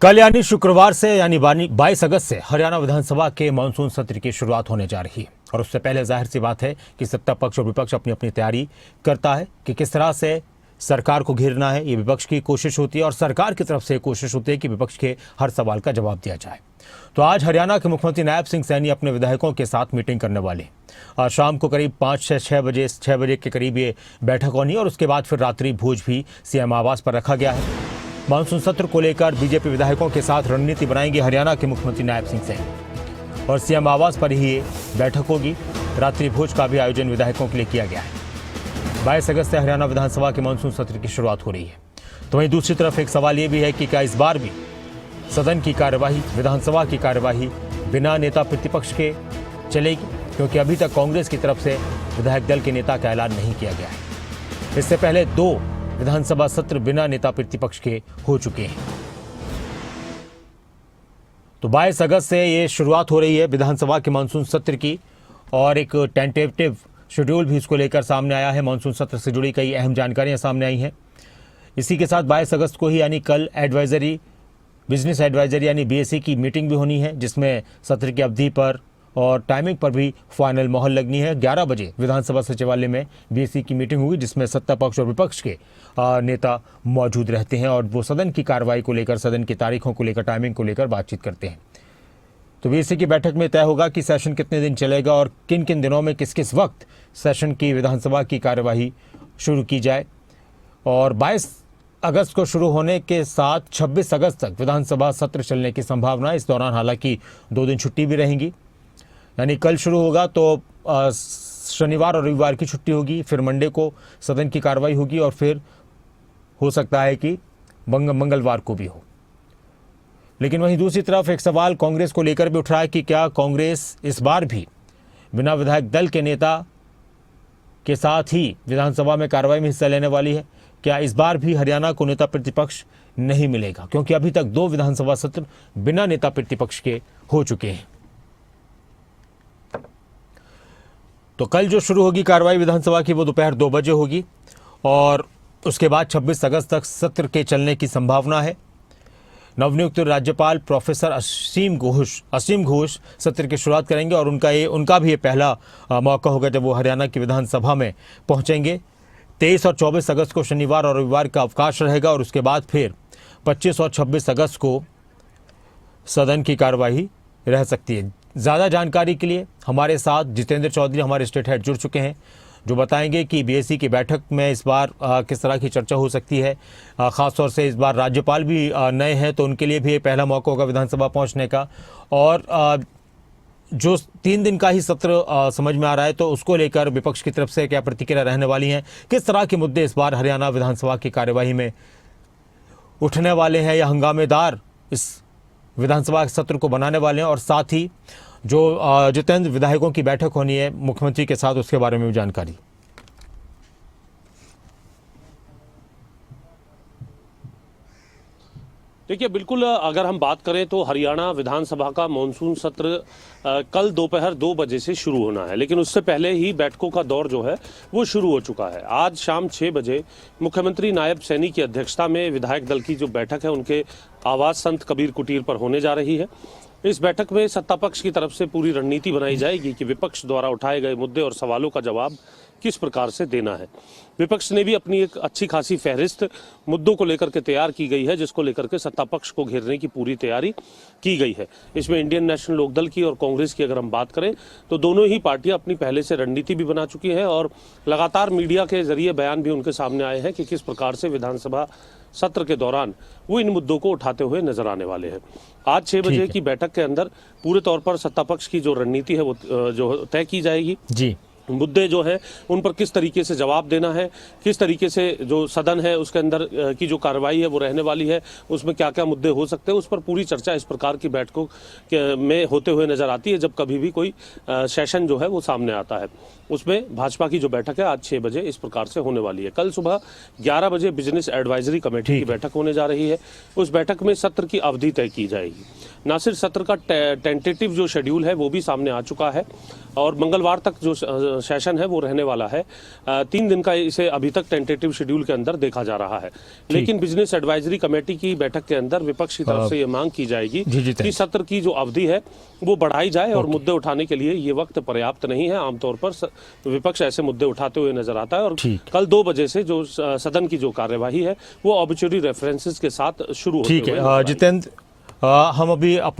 कल यानी शुक्रवार से यानी 22 अगस्त से हरियाणा विधानसभा के मानसून सत्र की शुरुआत होने जा रही है। और उससे पहले जाहिर सी बात है कि सत्ता पक्ष और विपक्ष अपनी अपनी तैयारी करता है कि किस तरह से सरकार को घेरना है। ये विपक्ष की कोशिश होती है और सरकार की तरफ से कोशिश होती है कि विपक्ष के हर सवाल का जवाब दिया जाए। तो आज हरियाणा के मुख्यमंत्री नायब सिंह सैनी अपने विधायकों के साथ मीटिंग करने वाले हैं। आज शाम को करीब 5 से 6 बजे के करीब ये बैठक होनी है और उसके बाद फिर रात्रि भोज भी सीएम आवास पर रखा गया है। मानसून सत्र को लेकर बीजेपी विधायकों के साथ रणनीति बनाएंगे हरियाणा के मुख्यमंत्री नायब सिंह सैनी और सीएम आवास पर ही ये बैठक होगी। रात्रि भोज का भी आयोजन विधायकों के लिए किया गया है। 22 अगस्त से हरियाणा विधानसभा के मानसून सत्र की शुरुआत हो रही है। तो वहीं दूसरी तरफ एक सवाल ये भी है कि क्या इस बार भी सदन की कार्यवाही, विधानसभा की कार्यवाही बिना नेता प्रतिपक्ष के चलेगी, क्योंकि अभी तक कांग्रेस की तरफ से विधायक दल के नेता का ऐलान नहीं किया गया है। इससे पहले 2 विधानसभा सत्र बिना नेता प्रतिपक्ष के हो चुके हैं। तो 22 अगस्त से ये शुरुआत हो रही है विधानसभा के मानसून सत्र की और एक टेंटेटिव शेड्यूल भी इसको लेकर सामने आया है। मानसून सत्र से जुड़ी कई अहम जानकारियां सामने आई हैं। इसी के साथ 22 अगस्त को ही यानी कल बिजनेस एडवाइजरी यानी बीएसी की मीटिंग भी होनी है, जिसमें सत्र की अवधि पर और टाइमिंग पर भी फाइनल मोहर लगनी है। 11 बजे विधानसभा सचिवालय में बीएसी की मीटिंग होगी, जिसमें सत्ता पक्ष और विपक्ष के नेता मौजूद रहते हैं और वो सदन की कार्रवाई को लेकर, सदन की तारीखों को लेकर, टाइमिंग को लेकर बातचीत करते हैं। तो बीएसी की बैठक में तय होगा कि सेशन कितने दिन चलेगा और किन किन दिनों में किस किस वक्त सेशन की, विधानसभा की कार्यवाही शुरू की जाए। और 22 अगस्त को शुरू होने के साथ 26 अगस्त तक विधानसभा सत्र चलने की संभावना है। इस दौरान हालांकि 2 दिन छुट्टी भी रहेंगी, यानी कल शुरू होगा तो शनिवार और रविवार की छुट्टी होगी, फिर मंडे को सदन की कार्रवाई होगी और फिर हो सकता है कि मंगलवार को भी हो। लेकिन वहीं दूसरी तरफ एक सवाल कांग्रेस को लेकर भी उठ रहा है कि क्या कांग्रेस इस बार भी बिना विधायक दल के नेता के साथ ही विधानसभा में कार्रवाई में हिस्सा लेने वाली है। क्या इस बार भी हरियाणा को नेता प्रतिपक्ष नहीं मिलेगा, क्योंकि अभी तक 2 विधानसभा सत्र बिना नेता प्रतिपक्ष के हो चुके हैं। तो कल जो शुरू होगी कार्रवाई विधानसभा की वो दोपहर 2 बजे होगी और उसके बाद 26 अगस्त तक सत्र के चलने की संभावना है। नवनियुक्त राज्यपाल प्रोफेसर असीम घोष सत्र की शुरुआत करेंगे और उनका भी ये पहला मौका होगा जब वो हरियाणा की विधानसभा में पहुंचेंगे। 23 और 24 अगस्त को शनिवार और रविवार का अवकाश रहेगा और उसके बाद फिर 25 और 26 अगस्त को सदन की कार्यवाही रह सकती है। ज़्यादा जानकारी के लिए हमारे साथ जितेंद्र चौधरी, हमारे स्टेट हेड, जुड़ चुके हैं, जो बताएंगे कि बीएसी की बैठक में इस बार किस तरह की चर्चा हो सकती है। ख़ासतौर से इस बार राज्यपाल भी नए हैं, तो उनके लिए भी पहला मौका होगा विधानसभा पहुंचने का। और जो 3 दिन का ही सत्र समझ में आ रहा है, तो उसको लेकर विपक्ष की तरफ से क्या प्रतिक्रिया रहने वाली हैं, किस तरह के मुद्दे इस बार हरियाणा विधानसभा की कार्यवाही में उठने वाले हैं या हंगामेदार इस विधानसभा सत्र को बनाने वाले हैं। और साथ ही जो जितेंद्र विधायकों की बैठक होनी है मुख्यमंत्री के साथ, उसके बारे में भी जानकारी। देखिए, बिल्कुल अगर हम बात करें तो हरियाणा विधानसभा का मॉनसून सत्र कल दोपहर 2 बजे से शुरू होना है, लेकिन उससे पहले ही बैठकों का दौर जो है वो शुरू हो चुका है। आज शाम 6 बजे मुख्यमंत्री नायब सैनी की अध्यक्षता में विधायक दल की जो बैठक है उनके आवास संत कबीर कुटीर पर होने जा रही है। इस बैठक में सत्ता पक्ष की तरफ से पूरी रणनीति बनाई जाएगी कि विपक्ष द्वारा उठाए गए मुद्दे और सवालों का जवाब किस प्रकार से देना है। विपक्ष ने भी अपनी एक अच्छी खासी फहरिस्त मुद्दों को लेकर के तैयार की गई है, जिसको लेकर के सत्ता पक्ष को घेरने की पूरी तैयारी की गई है। इसमें इंडियन नेशनल लोकदल की और कांग्रेस की अगर हम बात करें तो दोनों ही पार्टियां अपनी पहले से रणनीति भी बना चुकी है और लगातार मीडिया के जरिए बयान भी उनके सामने आए हैं कि किस प्रकार से विधानसभा सत्र के दौरान वो इन मुद्दों को उठाते हुए नजर आने वाले हैं। आज 6 बजे की बैठक के अंदर पूरे तौर पर सत्ता पक्ष की जो रणनीति है वो जो तय की जाएगी। जी, मुद्दे जो है उन पर किस तरीके से जवाब देना है, किस तरीके से जो सदन है उसके अंदर की जो कार्रवाई है वो रहने वाली है, उसमें क्या क्या मुद्दे हो सकते हैं, उस पर पूरी चर्चा इस प्रकार की बैठकों में होते हुए नजर आती है जब कभी भी कोई सेशन जो है वो सामने आता है। उसमें भाजपा की जो बैठक है आज 6 बजे इस प्रकार से होने वाली है। कल सुबह 11 बजे बिजनेस एडवाइजरी कमेटी की बैठक होने जा रही है। उस बैठक में सत्र की अवधि तय की जाएगी। ना सिर्फ सत्र का टेंटेटिव जो शेड्यूल है वो भी सामने आ चुका है और मंगलवार तक जो सेशन है वो रहने वाला है 3 दिन का। इसे अभी तक टेंटेटिव शेड्यूल के अंदर देखा जा रहा है, लेकिन बिजनेस एडवाइजरी कमेटी की बैठक के अंदर विपक्ष की तरफ से ये मांग की जाएगी कि सत्र की जो अवधि है वो बढ़ाई जाए और मुद्दे उठाने के लिए ये वक्त पर्याप्त नहीं है। आमतौर पर विपक्ष ऐसे मुद्दे उठाते हुए नजर आता है और कल 2 बजे से जो सदन की जो कार्यवाही है वो ऑब्चुरी रेफरेंसेस के साथ शुरू होती है। ठीक है जितेंद्र, हम अभी अपने